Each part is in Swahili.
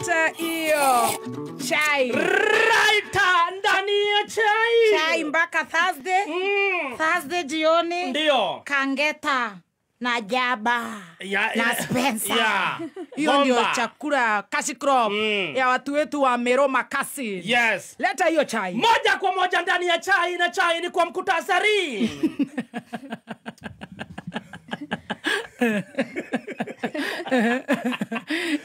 leta hiyo chai. Raita ndani ya chai. Chai mpaka Thursday. Thursday jioni. Ndio. Kangeta na Jaba na Spencer. Hiyo ndio chakula Kasi Crop ya watu wetu wa Mero Makasi. Yes. Leta hiyo chai. Moja kwa moja ndani ya chai, na chai ni kwa mkutasari.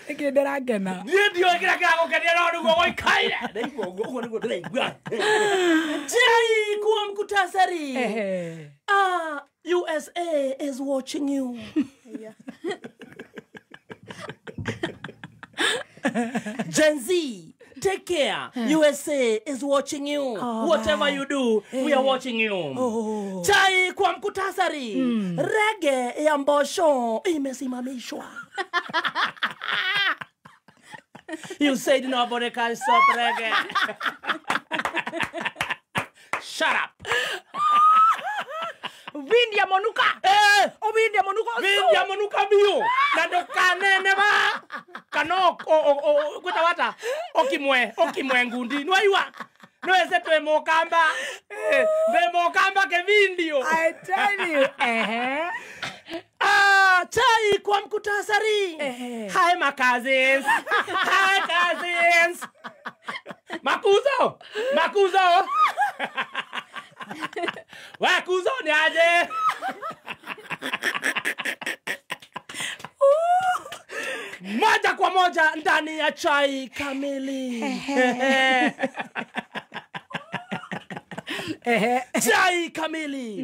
Ikideragena. Ndio kirakago kadiara ndugo goikaire. Ndio ndugo ndiraigua. Chai kwa mkutasari. USA is watching you. Gen Z, take care. USA is watching you. Whatever you do, we are watching you. Chai kwa mkutasari. Reggae ya Mbosho imesimamishwa. You said nobody can stop reggae. Shut up. Vindi ya Monuka. Vindi ya Monuka. Vindi ya Monuka biyo. Nando kanene ba. Kano kuta wata. Okimwe ngundi. Nwaiwa. Nwese tue mokamba. Tue mokamba ke vindio. I tell you. Chai kwa mkutasari. Hi my cousins. Hi cousins. Makuzo. Wakuzo ni aje. Moja kwa moja ndani ya chai kamili. Chai kamili.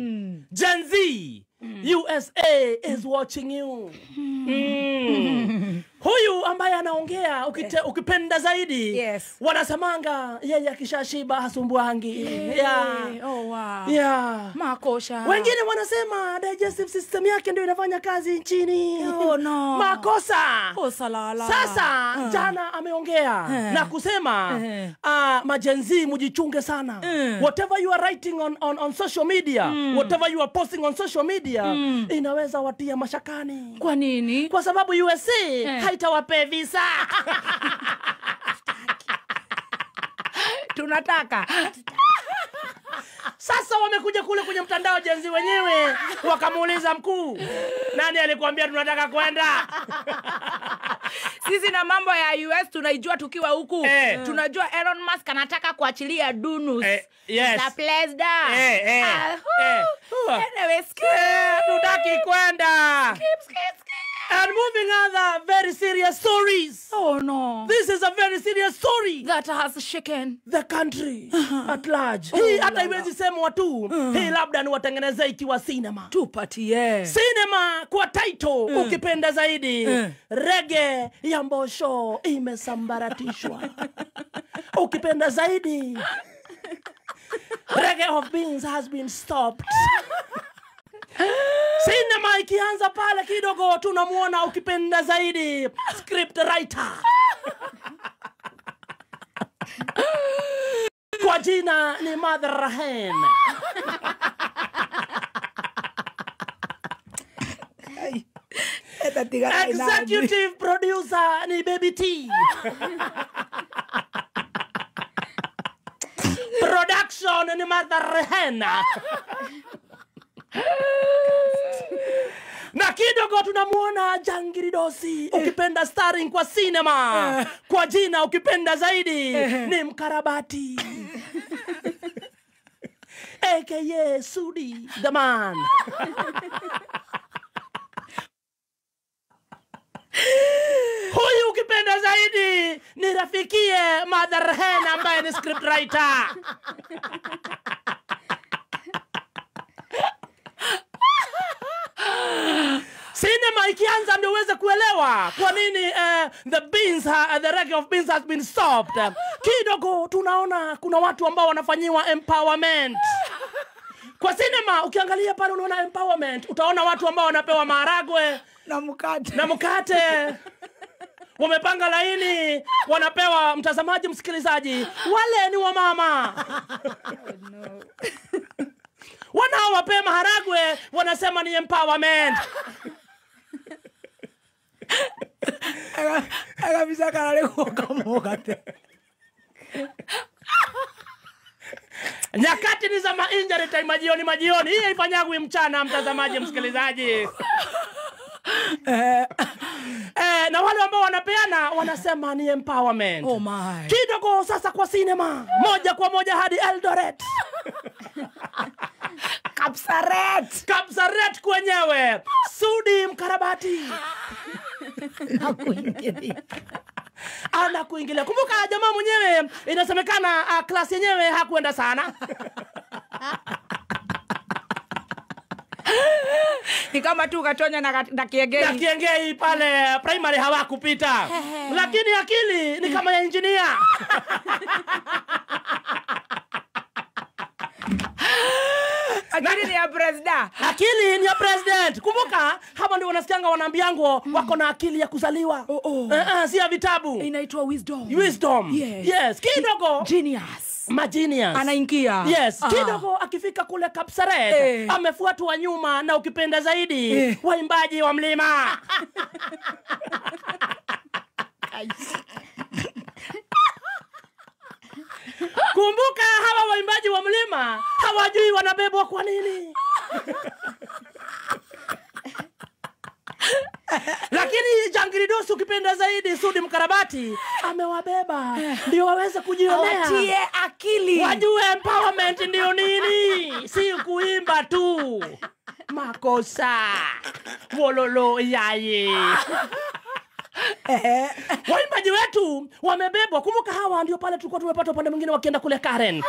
Gen Z, USA is watching you. Huyu ambaye anaongea ukipenda zaidi. Yes. Wanasamanga yeye akishashiba hasumbuangi. Oh wow. Makosha. Wengine wanasema digestive system yake ndio inafanya kazi nchini. Oh no. Makosa. Salala. Sasa jana ameongea na kusema majenzi mujichunge sana. Whatever you are writing on social media, whatever you are posting on social media, inaweza watia mashakani. Kwa nini? Kwa sababu USA haitawape visa. Tunataka. Sasa wamekuja kule kwenye mtandao jenzi wenyewe wakamuuliza mkuu, nani alikuambia tunataka kwenda? Sisi na mambo ya US tunaijua tukiwa huku. Tunajua Elon Musk anataka kuachilia Dunus. Yes. The place da. Anyway, tutaki kwenda. Skip. And moving other very serious stories. Oh no. This is a very serious story that has shaken the country at large. Hii hata iwezi sema tu. Hii labda ni watengeneza ikiwa cinema. Tupatie. Cinema kwa title ukipenda zaidi. Reggae ya Mbosho imesambaratishwa. Ukipenda zaidi. Reggae of Beans has been stopped. Cinema ikianza pale kidogo tunamuona ukipenda zaidi script writer. Kwa jina ni Mother Rahen. Executive producer ni Baby T. Production ni Mother Rahen. Na kidogo tunamuona Jangiridosi ukipenda starring kwa cinema. Kwa jina ukipenda zaidi ni Mkarabati. AKA Sudi the man. Huyu ukipenda zaidi ni rafikie Mother Hen ambaye ni script writer. Cinema ikianza ndio uweze kuelewa kwa nini the Reggae of Beans has been stopped. Kidogo tunaona kuna watu ambao wanafanyiwa empowerment. Kwa cinema ukiangalia pale unaona empowerment, utaona watu ambao wanapewa maharagwe na mkate. Wamepanga laini, wanapewa mtazamaji, msikilizaji, wale ni wamama. No. Wanaowapea maharagwe wanasema ni empowerment. Akabisa kanale kukamugate. Nyakati ni za injury time majioni. Hii haifanyagwi mchana, mtazamaji, msikilizaji. Na wale ambao wanapeana wanasema ni empowerment. Oh my. Kidogo sasa kwa sinema. Moja kwa moja hadi Eldoret. Kapsaret kwenyewe. Sudi mkarabati. Anakuingilia. Kumbuka jamaa mwenyewe inasemekana klasi yenyewe hakuenda sana. Ni kama tu katonya na kiengei. Na kiengei pale primary hawakupita. Lakini akili ni kama ya engineer. Akili ni ya president. Akili ni ya president. Kumbuka hapa ndio wanasikianga wanaambiango wako na akili ya kuzaliwa. Si ya vitabu. Inaitwa wisdom. Yes, kidogo. Genius. Magenius. Anaingia. Yes, kidogo akifika kule Kapsaret, amefuatwa nyuma na ukipenda zaidi waimbaji wa mlima. Kumbuka hawa waimbaji wa mlima hawajui wanabebwa kwa nini. Lakini Jangiridosi ukipenda zaidi Sudi mkarabati amewabeba ndio waweze kujionea. Watie akili. Wajue empowerment ndio nini. Si kuimba tu. Makosa. Wololo yaye. Waimbaji wetu wamebebwa. Kumbuka hawa ndio pale tulikuwa tumepata upande mwingine wakienda kule Karen.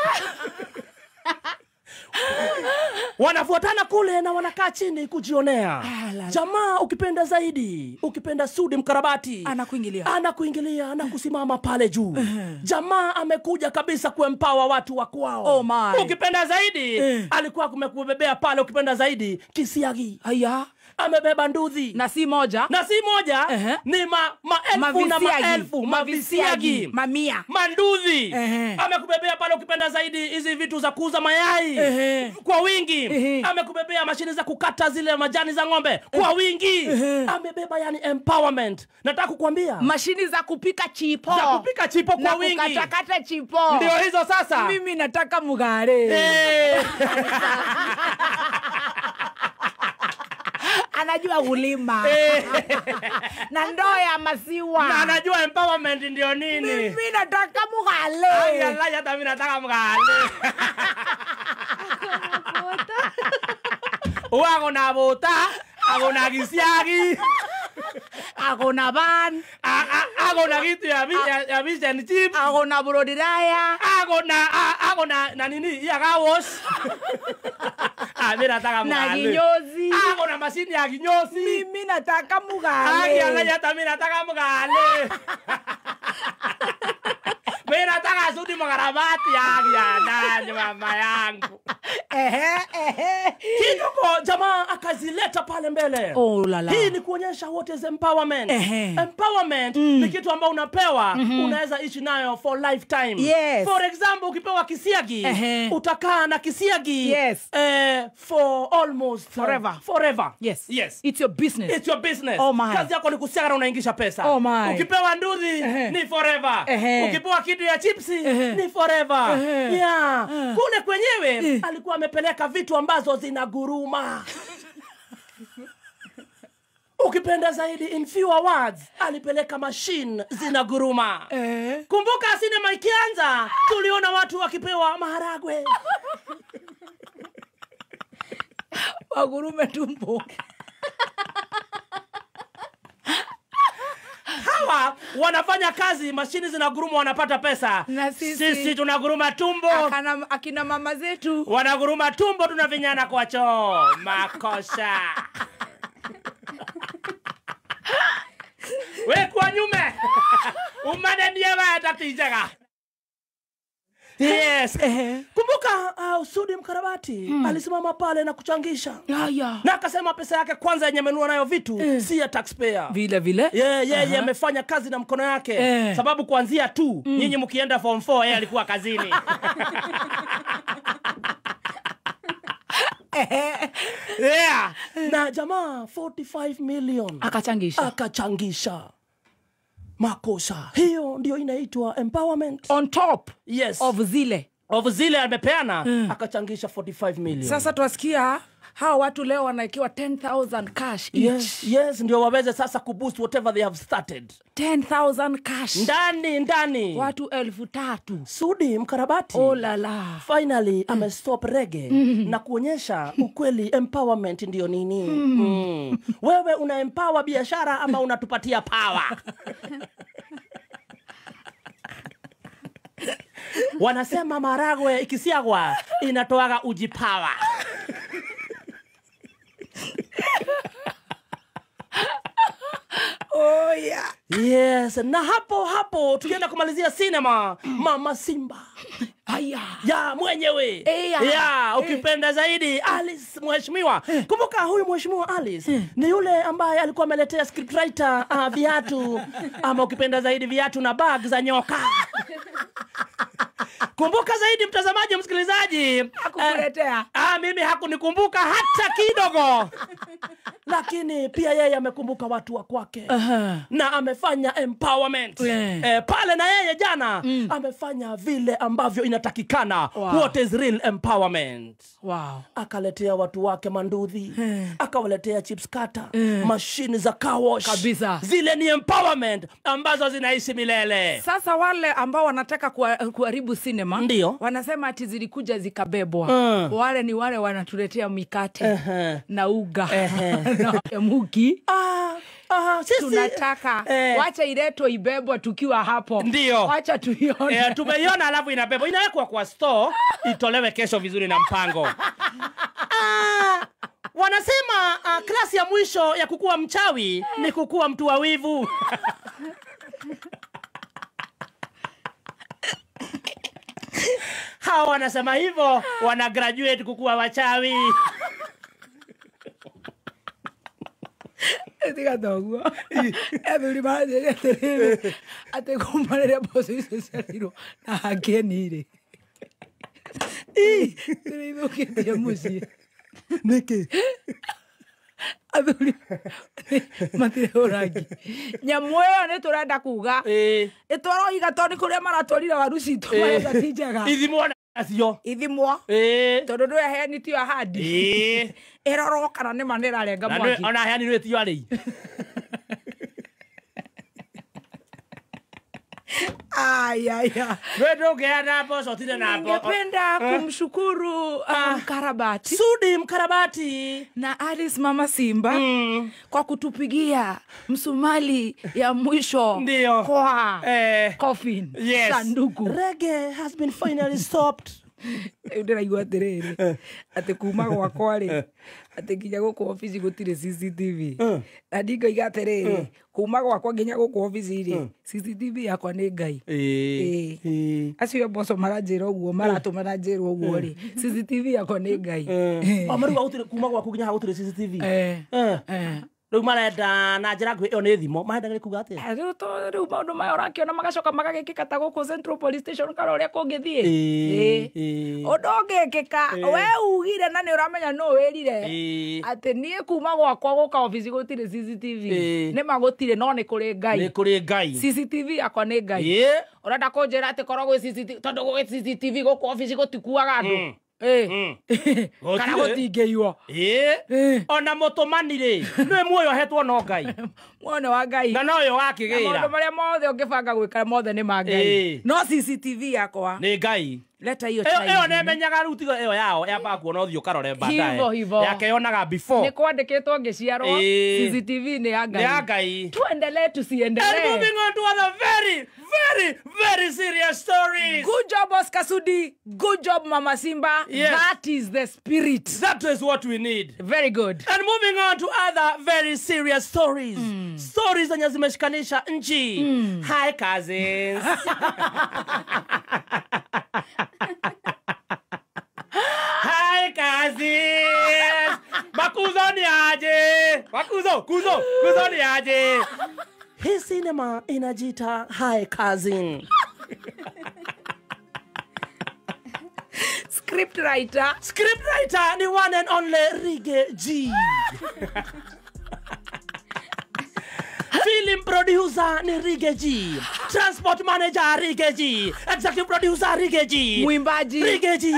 Wanafuatana kule na wanakaa chini kujionea. Jamaa ukipenda zaidi, ukipenda Sudi mkarabati, anakuingilia na kusimama pale juu. Jamaa amekuja kabisa kuempower watu wa kwao. Oh my. Ukipenda zaidi, alikuwa kumekubebea pale ukipenda zaidi kisiagi. Haya. Amebeba nduthi. Na si moja. Ni maelfu na maelfu. Mavisiagi. Mamia. Manduthi. Amekubebea pale ukipenda zaidi hizi vitu za kuuza mayai. Kwa wingi. Amekubebea mashine za kukata zile majani za ng'ombe. Kwa wingi. Amebeba yani empowerment. Nataka kukuambia. Mashine za kupika chipo. Kwa wingi. Na kukatakata chipo. Ndio hizo sasa. Mimi nataka mugare. Anajua kulima. Na ndoo ya maziwa. Na anajua empowerment ndio nini. Mimi nataka mugale. Allah hata mimi nataka mugale. Wako na bota, ako na kisiagi, ako na ban, ako na kitu ya fish and chips, ako na brodiraya, ako na nini ya kaos. Mimi nataka mugale. Na kinyozi. Ako na mashini ya kinyozi. Mimi nataka mugale. Allah hata mimi nataka mugale. Mimi nataka Sudi mkarabati ya nani mama yangu. Kidogo jamaa akazileta pale mbele. Oh la la. Hii ni kuonyesha what is empowerment. Empowerment ni kitu ambao unapewa, unaweza ishi nayo for lifetime. Yes. For example, ukipewa kisiagi, utakaa na kisiagi for almost forever. Yes. It's your business. Oh my. Kazi yako ni kusiaga na unaingisha pesa. Oh my. Ukipewa nduthi ni forever. Ukipewa kitu ya chipsi ni forever. Yeah. Kule kwenyewe alikuwa amepeleka vitu ambazo zinaguruma. Ukipenda zaidi in fewer words, alipeleka machine zinaguruma. Kumbuka sinema ikianza tuliona watu wakipewa maharagwe. Wagurume tumbo. Hawa wanafanya kazi, mashini zinaguruma, wanapata pesa. Na sisi tunaguruma tumbo. Akina mama zetu wanaguruma tumbo, tunavinyana kwa choo. Makosa. We kwa nyume. Umane ndiye watatijega. Yes. Kumbuka Sudi mkarabati alisimama pale na kuchangisha. Na akasema pesa yake kwanza yenye amenunua nayo vitu si ya taxpayer. Vile. Yeye amefanya kazi na mkono yake. Sababu kuanzia tu nyinyi mkienda form 4 yeye alikuwa kazini. Yeah. Na jamaa 45 million akachangisha. Makosa. Hiyo ndio inaitwa empowerment. On top of zile amepeana akachangisha 45 million. Sasa tuwasikia hao watu leo wanaikiwa 10,000 cash each. Yes, ndio waweze sasa kuboost whatever they have started. 10,000 cash. Ndani. Watu 3,000. Sudi mkarabati. Oh la la. Finally amestop reggae na kuonyesha ukweli empowerment ndio nini. Wewe una empower biashara ama unatupatia power? Wanasema maragwe ikisiagwa inatoaga uji power. Oh yeah. Yes, na hapo tukienda kumalizia cinema, Mama Simba. Aya. Ya mwenyewe. Ya, ukipenda zaidi Alice mheshimiwa. Kumbuka huyu mheshimiwa Alice ni yule ambaye alikuwa ameletea scriptwriter viatu ama ukipenda zaidi viatu na bag za nyoka. Kumbuka zaidi mtazamaji msikilizaji, hakukuletea. Mimi hakunikumbuka hata kidogo. Lakini pia yeye amekumbuka watu wa kwake. Na amefanya empowerment. Pale na yeye jana amefanya vile ambavyo inatakikana. Wow. What is real empowerment? Wow. Akaletea watu wake manduthi, akawaletea chips kata, mashini za car wash. Kabisa. Zile ni empowerment ambazo zinaishi milele. Sasa wale ambao wanataka kuharibu cinema, ndio wanasema ati zilikuja zikabebwa. Wale ni wale wanatuletea mikate na uga na muki. Sisi tunataka wacha ileto ibebwa tukiwa hapo. Ndio. Wacha tuione. Tumeiona alafu inabebwa. Inawekwa kwa store, itolewe kesho vizuri na mpango. Wanasema klasi ya mwisho ya kukua mchawi ni kukua mtu wa wivu. Hawa wanasema hivyo, wana graduate kukua wachawi. Tika dogo. Every man ate kumbana boso isesero na hakenire. Tirido kitia musi. Niki. Aduri. Matire oragi. Nyamweyo ne turenda kuga. Etoro igatoni kuria maratwarira waruci tumaga tijaga. Ithimona acio. Ithimwa. Tondu ndu aheni ti ahandi. Eroro kana ne manera renga mwaki. Ona aheni ndu ti ari. Aya. Wewe ngeana boso tile na hapo. Ningependa kumshukuru Mkarabati. Sudi Mkarabati na Alice Mama Simba kwa kutupigia msumali ya mwisho. Ndio. Kwa coffin. Yes. Sanduku. Reggae has been finally stopped. Ndiraigua tiriri ati kuma gwakwa ri ati nginya guku office gutire CCTV na ndingo igatiriri kuma gwakwa nginya guku office ri CCTV yakwa ni ngai acio boso maranjira uguo maratuma ranjira uguo ri CCTV yakwa ni ngai amaru gutire kuma gwakwa nginya gutire CCTV Rĩu marenda na njĩra nguhĩ ĩyo nĩ thimo marenda kuga atĩa? Rĩu maũndũ maya ũrakĩona magacoka magagĩkĩka ta gũkũ Central Police Station kana ũrĩa kũngĩthiĩ. Ũndũ ũngĩkĩka we ugire na nĩ ũramenya no wĩrire atĩ niĩ kuma gwakwa gũka ofici gũtirĩ CCTV nĩ magũtirĩ no nĩ kũrĩ Ngai. Nĩ kũrĩ Ngai. CCTV yakwa nĩ Ngai. Ũrenda kũnjĩra atĩ korwo gwĩ CCTV tondũ gwĩ CCTV gũkũ ofici gũtikuaga andũ. Kana gũtingĩiwo. Ona mũtũmani rĩ nĩ muoyo hetwo no Ngai. Muoyo wa Ngai. Na noyo wakĩgĩra. Maũndũ marĩa mothe ũngĩbanga gwĩka mothe nĩ ma Ngai. No CCTV yakwa nĩ Ngai. Leta hiyo chai. Eo nemenyaga rutigo eo yao yamba kuona uthio karore baadaye. Hivo. Yakeonaga before. Ni kwandikitwo ngiciarwo CCTV ni ya Ngai. Ni ya Ngai. Tuendelee tusiendelee. And moving on to other very serious stories. Good job Oscar Sudi. Good job Mama Simba. Yes. That is the spirit. That is what we need. Very good. And moving on to other very serious stories. Stories zenye zimeshikanisha nchi. Hi cousins. Hi cousins. Makuzo ni aje. Kuzo ni aje. Hii cinema inajita Hi cousin. Scriptwriter. Scriptwriter ni one and only Rige G. Film producer ni Rige G. Transport manager Rige G. Executive producer Rige G. Mwimbaji Rige G.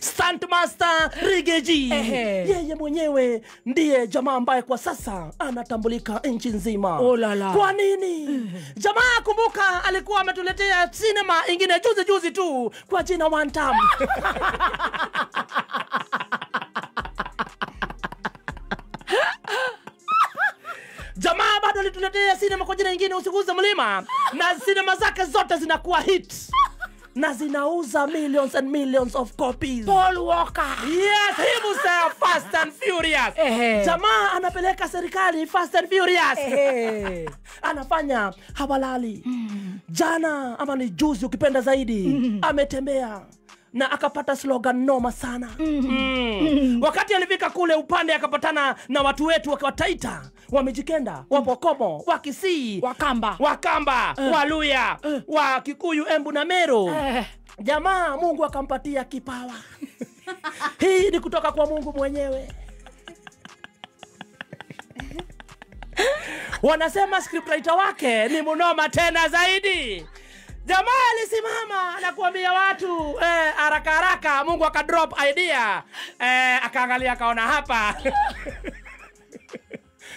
Stunt master Rige G. Yeye mwenyewe ndiye jamaa ambaye kwa sasa anatambulika nchi nzima. Oh la la. Kwa nini? Jamaa kumbuka alikuwa ametuletea cinema ingine juzi tu kwa jina One Time. Jamaa bado alituletea cinema kwa jina ingine Usiguze Mlima, na cinema zake zote zinakuwa hit na zinauza millions and millions of copies. Paul Walker. Yes, he was Fast and Furious. Jamaa anapeleka serikali Fast and Furious. Anafanya habalali. Jana ama ni juzi ukipenda zaidi, ametembea na akapata slogan noma sana. Wakati alifika kule upande akapatana na watu wetu wa Taita, Wamijikenda, Wapokomo, Wakisii, Wakamba, Waluya, wa Kikuyu, Embu na Meru. Jamaa Mungu akampatia kipawa. Hii ni kutoka kwa Mungu mwenyewe. Wanasema scriptwriter wake ni mnoma tena zaidi. Jamaa alisimama na kuambia watu haraka Mungu akadrop idea. Akaangalia akaona hapa.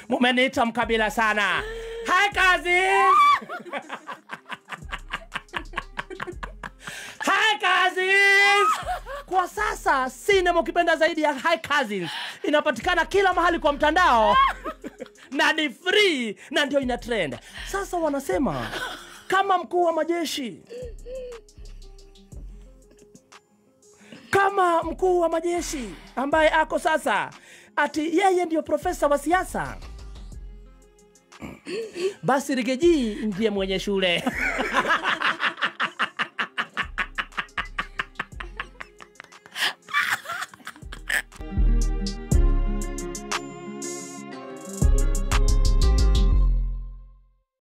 Mumeniita mkabila sana. Hi cousins. Hi cousins. Kwa sasa cinema ukipenda zaidi ya Hi Cousins inapatikana kila mahali kwa mtandao. Na ni free na ndio ina trend. Sasa wanasema kama mkuu wa majeshi, kama mkuu wa majeshi ambaye ako sasa ati yeye ndio profesa wa siasa, basi Rige G ndiye mwenye shule.